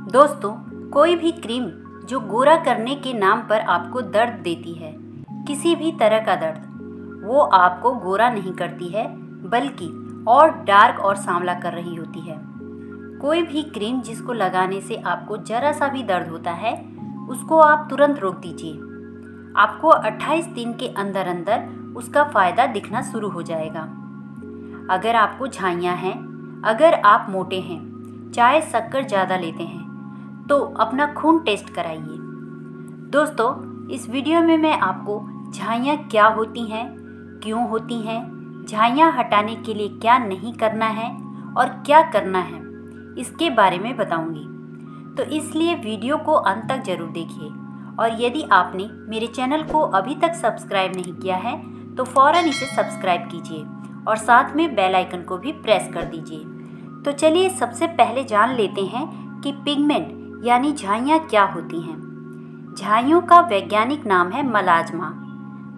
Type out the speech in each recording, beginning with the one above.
दोस्तों, कोई भी क्रीम जो गोरा करने के नाम पर आपको दर्द देती है, किसी भी तरह का दर्द, वो आपको गोरा नहीं करती है बल्कि और डार्क और सांवला कर रही होती है। कोई भी क्रीम जिसको लगाने से आपको जरा सा भी दर्द होता है, उसको आप तुरंत रोक दीजिए। आपको 28 दिन के अंदर अंदर उसका फ़ायदा दिखना शुरू हो जाएगा। अगर आपको झाइयाँ हैं, अगर आप मोटे हैं, चाहे शक्कर ज़्यादा लेते हैं, तो अपना खून टेस्ट कराइए। दोस्तों, इस वीडियो में मैं आपको झाइयाँ क्या होती हैं, क्यों होती हैं, झाइयाँ हटाने के लिए क्या नहीं करना है और क्या करना है, इसके बारे में बताऊंगी। तो इसलिए वीडियो को अंत तक जरूर देखिए। और यदि आपने मेरे चैनल को अभी तक सब्सक्राइब नहीं किया है तो फ़ौरन इसे सब्सक्राइब कीजिए और साथ में बेल आइकन को भी प्रेस कर दीजिए। तो चलिए सबसे पहले जान लेते हैं कि पिगमेंट यानी झाइयाँ क्या होती हैं। झाइयों का वैज्ञानिक नाम है मलाज्मा।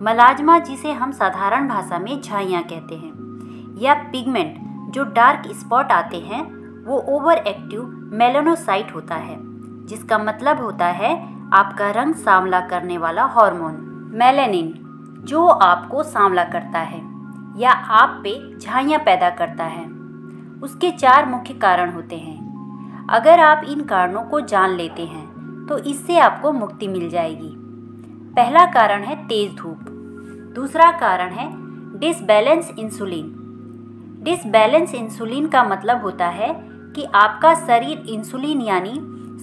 मलाज्मा, जिसे हम साधारण भाषा में झाइयाँ कहते हैं, या पिगमेंट जो डार्क स्पॉट आते हैं, वो ओवर एक्टिव मेलानोसाइट होता है, जिसका मतलब होता है आपका रंग सांवला करने वाला हार्मोन मेलानिन, जो आपको सांवला करता है या आप पे झाइयाँ पैदा करता है। उसके 4 मुख्य कारण होते हैं। अगर आप इन कारणों को जान लेते हैं तो इससे आपको मुक्ति मिल जाएगी। पहला कारण है तेज धूप। दूसरा कारण है डिसबैलेंस इंसुलिन। डिसबैलेंस इंसुलिन का मतलब होता है कि आपका शरीर इंसुलिन यानी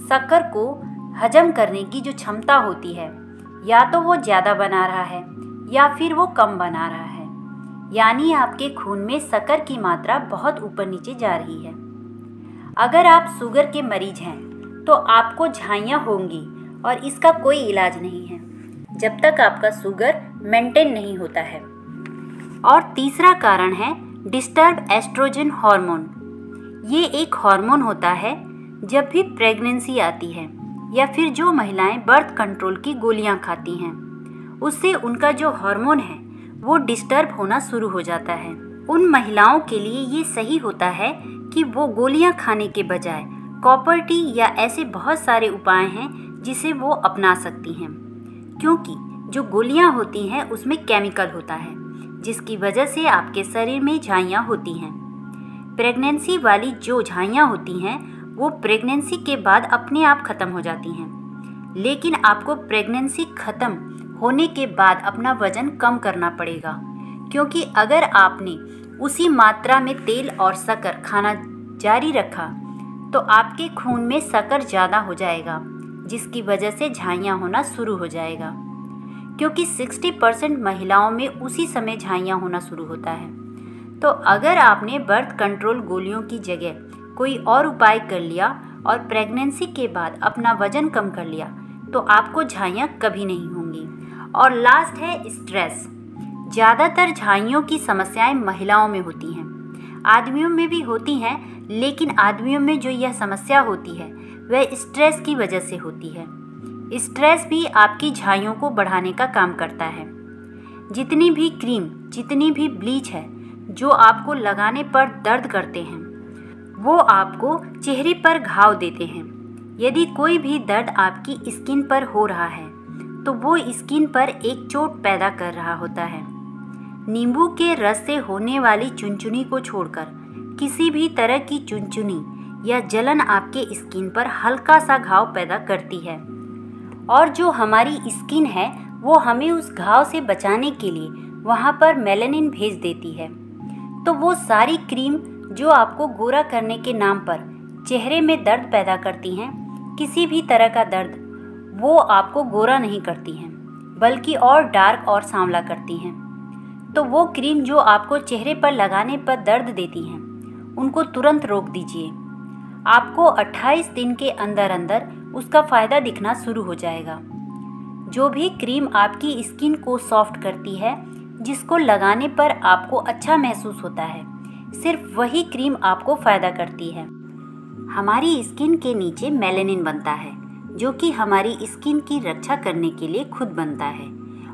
शक्कर को हजम करने की जो क्षमता होती है, या तो वो ज़्यादा बना रहा है या फिर वो कम बना रहा है, यानी आपके खून में शक्कर की मात्रा बहुत ऊपर नीचे जा रही है। अगर आप शुगर के मरीज हैं तो आपको झाइयाँ होंगी और इसका कोई इलाज नहीं है जब तक आपका शुगर मेंटेन नहीं होता है। और तीसरा कारण है डिस्टर्ब एस्ट्रोजन हार्मोन। ये एक हार्मोन होता है जब भी प्रेगनेंसी आती है या फिर जो महिलाएं बर्थ कंट्रोल की गोलियां खाती हैं, उससे उनका जो हार्मोन है वो डिस्टर्ब होना शुरू हो जाता है। उन महिलाओं के लिए ये सही होता है कि वो गोलियां खाने के बजाय कॉपर टी या ऐसे बहुत सारे उपाय हैं जिसे वो अपना सकती हैं, क्योंकि जो गोलियां होती हैं उसमें केमिकल होता है जिसकी वजह से आपके शरीर में झाइयाँ होती हैं। प्रेगनेंसी वाली जो झाइयाँ होती हैं वो प्रेगनेंसी के बाद अपने आप ख़त्म हो जाती हैं, लेकिन आपको प्रेगनेंसी ख़त्म होने के बाद अपना वज़न कम करना पड़ेगा, क्योंकि अगर आपने उसी मात्रा में तेल और शक्कर खाना जारी रखा तो आपके खून में शक्कर ज़्यादा हो जाएगा, जिसकी वजह से झाइयाँ होना शुरू हो जाएगा। क्योंकि 60% महिलाओं में उसी समय झाइयाँ होना शुरू होता है। तो अगर आपने बर्थ कंट्रोल गोलियों की जगह कोई और उपाय कर लिया और प्रेगनेंसी के बाद अपना वज़न कम कर लिया तो आपको झाइयाँ कभी नहीं होंगी। और लास्ट है स्ट्रेस। ज़्यादातर झाइयों की समस्याएं महिलाओं में होती हैं, आदमियों में भी होती हैं, लेकिन आदमियों में जो यह समस्या होती है वह स्ट्रेस की वजह से होती है। स्ट्रेस भी आपकी झाइयों को बढ़ाने का काम करता है। जितनी भी क्रीम, जितनी भी ब्लीच है जो आपको लगाने पर दर्द करते हैं, वो आपको चेहरे पर घाव देते हैं। यदि कोई भी दर्द आपकी स्किन पर हो रहा है तो वो स्किन पर एक चोट पैदा कर रहा होता है। नींबू के रस से होने वाली चुनचुनी को छोड़कर किसी भी तरह की चुनचुनी या जलन आपके स्किन पर हल्का सा घाव पैदा करती है, और जो हमारी स्किन है वो हमें उस घाव से बचाने के लिए वहाँ पर मेलानिन भेज देती है। तो वो सारी क्रीम जो आपको गोरा करने के नाम पर चेहरे में दर्द पैदा करती हैं, किसी भी तरह का दर्द, वो आपको गोरा नहीं करती हैं बल्कि और डार्क और सांवला करती हैं। तो वो क्रीम जो आपको चेहरे पर लगाने पर दर्द देती हैं, उनको तुरंत रोक दीजिए। आपको 28 दिन के अंदर अंदर उसका फ़ायदा दिखना शुरू हो जाएगा। जो भी क्रीम आपकी स्किन को सॉफ्ट करती है, जिसको लगाने पर आपको अच्छा महसूस होता है, सिर्फ वही क्रीम आपको फ़ायदा करती है। हमारी स्किन के नीचे मेलानिन बनता है, जो कि हमारी स्किन की रक्षा करने के लिए खुद बनता है,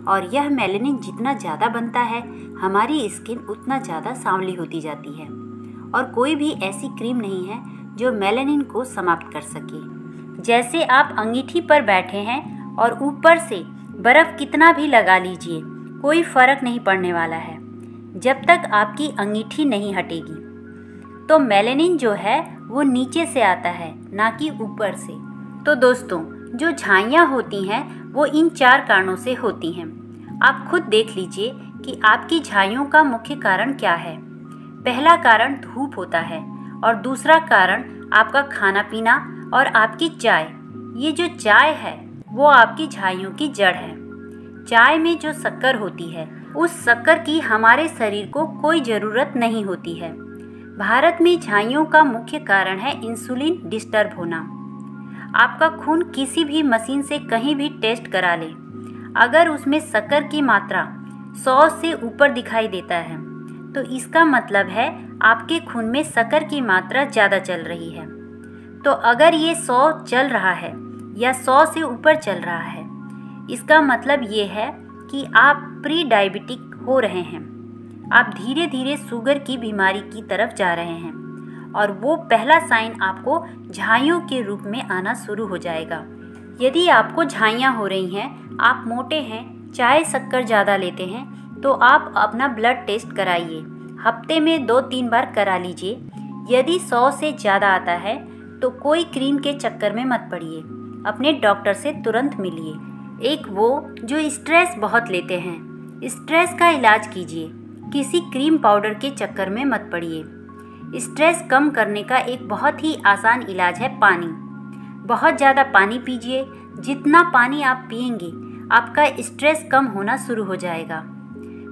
और यह मेलानिन जितना ज़्यादा बनता है हमारी स्किन उतना ज़्यादा सांवली होती जाती है। और कोई भी ऐसी क्रीम नहीं है जो मेलानिन को समाप्त कर सके। जैसे आप अंगीठी पर बैठे हैं और ऊपर से बर्फ़ कितना भी लगा लीजिए, कोई फ़र्क नहीं पड़ने वाला है जब तक आपकी अंगीठी नहीं हटेगी। तो मेलानिन जो है वो नीचे से आता है, ना कि ऊपर से। तो दोस्तों, जो झाइयाँ होती हैं वो इन 4 कारणों से होती हैं। आप खुद देख लीजिए कि आपकी झाइयों का मुख्य कारण क्या है। पहला कारण धूप होता है और दूसरा कारण आपका खाना पीना और आपकी चाय। ये जो चाय है वो आपकी झाइयों की जड़ है। चाय में जो शक्कर होती है, उस शक्कर की हमारे शरीर को कोई ज़रूरत नहीं होती है। भारत में झाइयों का मुख्य कारण है इंसुलिन डिस्टर्ब होना। आपका खून किसी भी मशीन से कहीं भी टेस्ट करा लें, अगर उसमें शक्कर की मात्रा 100 से ऊपर दिखाई देता है तो इसका मतलब है आपके खून में शक्कर की मात्रा ज़्यादा चल रही है। तो अगर ये 100 चल रहा है या 100 से ऊपर चल रहा है, इसका मतलब ये है कि आप प्री डायबिटिक हो रहे हैं। आप धीरे धीरे शुगर की बीमारी की तरफ जा रहे हैं और वो पहला साइन आपको झाइयों के रूप में आना शुरू हो जाएगा। यदि आपको झाइयाँ हो रही हैं, आप मोटे हैं, चाय शक्कर ज़्यादा लेते हैं, तो आप अपना ब्लड टेस्ट कराइए। हफ्ते में 2-3 बार करा लीजिए। यदि 100 से ज़्यादा आता है तो कोई क्रीम के चक्कर में मत पड़िए, अपने डॉक्टर से तुरंत मिलिए। एक वो जो स्ट्रेस बहुत लेते हैं, स्ट्रेस का इलाज कीजिए, किसी क्रीम पाउडर के चक्कर में मत पड़िए। स्ट्रेस कम करने का एक बहुत ही आसान इलाज है पानी। बहुत ज़्यादा पानी पीजिए। जितना पानी आप पिएंगे, आपका स्ट्रेस कम होना शुरू हो जाएगा।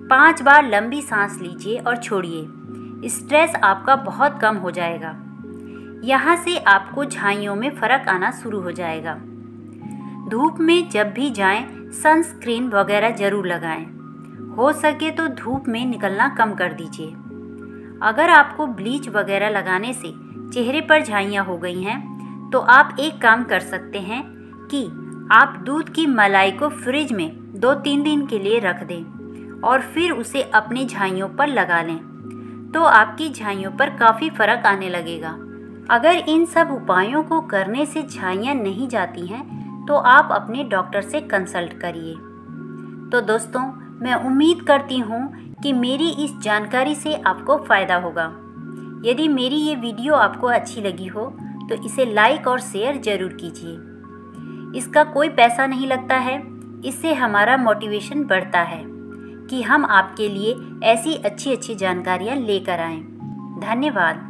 5 बार लंबी सांस लीजिए और छोड़िए। स्ट्रेस आपका बहुत कम हो जाएगा। यहाँ से आपको झाइयों में फ़र्क आना शुरू हो जाएगा। धूप में जब भी जाएं, सनस्क्रीन वगैरह ज़रूर लगाएं। हो सके तो धूप में निकलना कम कर दीजिए। अगर आपको ब्लीच वगैरह लगाने से चेहरे पर झाइयाँ हो गई हैं, तो आप एक काम कर सकते हैं कि आप दूध की मलाई को फ्रिज में 2-3 दिन के लिए रख दें और फिर उसे अपनी झाइयों पर लगा लें, तो आपकी झाइयों पर काफ़ी फ़र्क आने लगेगा। अगर इन सब उपायों को करने से झाइयाँ नहीं जाती हैं, तो आप अपने डॉक्टर से कंसल्ट करिए। तो दोस्तों, मैं उम्मीद करती हूँ कि मेरी इस जानकारी से आपको फ़ायदा होगा। यदि मेरी ये वीडियो आपको अच्छी लगी हो तो इसे लाइक और शेयर ज़रूर कीजिए। इसका कोई पैसा नहीं लगता है, इससे हमारा मोटिवेशन बढ़ता है कि हम आपके लिए ऐसी अच्छी अच्छी जानकारियाँ लेकर आएँ। धन्यवाद।